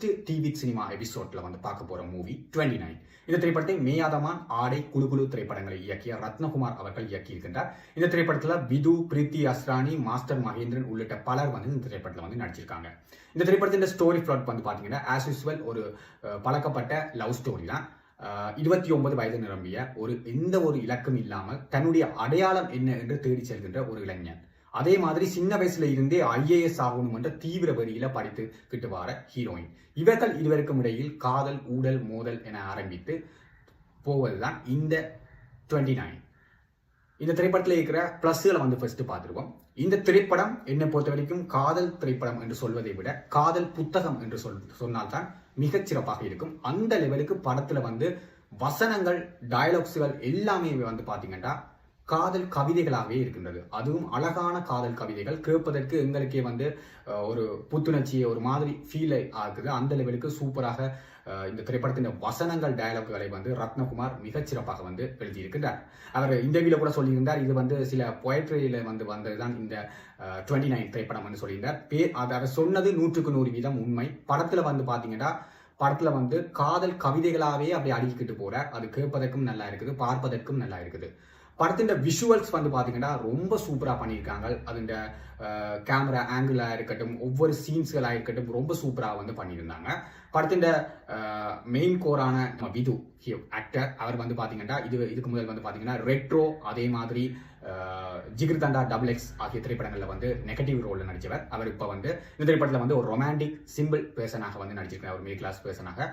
First TV cinema எபிசோட்ல வந்து பார்க்க போற மூவி 29. இந்த திரைப்படத்தை மேயாதமான், ஆடை, குழு திரைப்படங்களை இயக்கிய ரத்னகுமார் அவர்கள் இயக்கியிருக்கின்றார். இந்த திரைப்படத்துல விது, பிரீத்தி அஸ்ரானி, மாஸ்டர் மகேந்திரன் உள்ளிட்ட பலர் வந்து இந்த திரைப்படத்தில் வந்து நடிச்சிருக்காங்க. இந்த திரைப்படத்தின் ஸ்டோரி பிளாட் வந்து பாத்தீங்கன்னா ஆஸ் யூஸ்வல் ஒரு பழக்கப்பட்ட லவ் ஸ்டோரி தான். 29 வயது நிரம்பிய எந்த ஒரு இலக்கும் இல்லாமல் தன்னுடைய அடையாளம் என்ன என்று தேடி செல்கின்ற ஒரு இளைஞன். அதே மாதிரி சின்ன வயசுல இருந்தே IAS ஆகணும் என்ற தீவிர வரியில படித்துக்கிட்டு வர ஹீரோயின். இவர்கள் இருவருக்கும் இடையில் காதல், ஊடல், மோதல் என ஆரம்பித்து போவதுதான் இந்த 29. இந்த திரைப்படத்தில் இருக்கிற பிளஸ்களை வந்து ஃபர்ஸ்ட் பார்த்துருவோம். இந்த திரைப்படம் என்னை பொறுத்த வரைக்கும் காதல் திரைப்படம் என்று சொல்வதை விட காதல் புத்தகம் என்று சொன்னால்தான் மிகச் சிறப்பாக இருக்கும். அந்த லெவலுக்கு படத்துல வந்து வசனங்கள், டயலாக்ஸ்கள் எல்லாமே வந்து பாத்தீங்கன்னா காதல் கவிதைகளாகவே இருக்கின்றது. அதுவும் அழகான காதல் கவிதைகள் கேட்பதற்கு எங்களுக்கே வந்து ஒரு புத்துணர்ச்சியை ஒரு மாதிரி ஃபீல் ஆகுது. அந்த லெவலுக்கு சூப்பராக இந்த திரைப்படத்தின் வசனங்கள், டயலாக்குகளை வந்து ரத்னகுமார் மிகச்சிறப்பாக வந்து எழுதியிருக்கிறார். அவர் இன்டர்வியூல கூட சொல்லியிருந்தார், இது வந்து சில பொயட்ரியில வந்து வந்ததுதான் இந்த 29 திரைப்படம் வந்து சொல்லியிருந்தார். அவர் சொன்னது 100% உண்மை. படத்துல வந்து பாத்தீங்கன்னா படத்துல வந்து காதல் கவிதைகளாவே அப்படி அடுக்கிக்கிட்டு போற, அது கேட்பதற்கும் நல்லா இருக்குது, பார்ப்பதற்கும் நல்லா இருக்குது. படத்தின் விஷுவல்ஸ் வந்து பாத்தீங்கன்னா ரொம்ப சூப்பரா பண்ணியிருக்காங்க. அதுண்ட கேமரா ஆங்கிளா இருக்கட்டும், ஒவ்வொரு சீன்ஸ்களா இருக்கட்டும் ரொம்ப சூப்பரா வந்து பண்ணியிருந்தாங்க. படத்தின் மெயின் கோரான விது ஆக்டர், அவர் வந்து பாத்தீங்கன்னா இதுக்கு முதல் வந்து பாத்தீங்கன்னா ரெட்ரோ, அதே மாதிரி ஜிகிர்தண்டா, XX ஆகிய திரைப்படங்கள்ல வந்து நெகட்டிவ் ரோல்ல நடிச்சவர். அவர் இப்ப வந்து இந்த திரைப்படத்துல வந்து ஒரு ரொமான்டிக் சிம்பிள் பேர்சனாக வந்து நடிச்சிருக்காரு. ஒரு மிடில் கிளாஸ் பேர்சனாக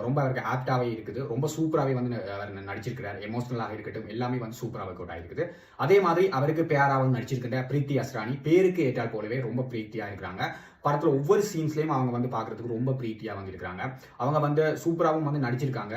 ரொம்ப அவருக்கு ஆப்டாவே இருக்குது. ரொம்ப சூப்பராகவே வந்து அவர் நடிச்சிருக்கிறார். எமோஷனலாக இருக்கட்டும் எல்லாமே வந்து சூப்பராக ஒர்க் அவுட் ஆகிருக்குது. அதே மாதிரி அவருக்கு பேராவும் நடிச்சிருக்கிற பிரீத்தி அஸ்ரானி, பேருக்கு ஏற்றால் போலவே ரொம்ப பிரீத்தியா இருக்கிறாங்க. படத்துல ஒவ்வொரு சீன்ஸ்லயும் அவங்க வந்து பாக்குறதுக்கு ரொம்ப பிரீத்தியா வந்து இருக்கிறாங்க. அவங்க வந்து சூப்பராகவும் வந்து நடிச்சிருக்காங்க.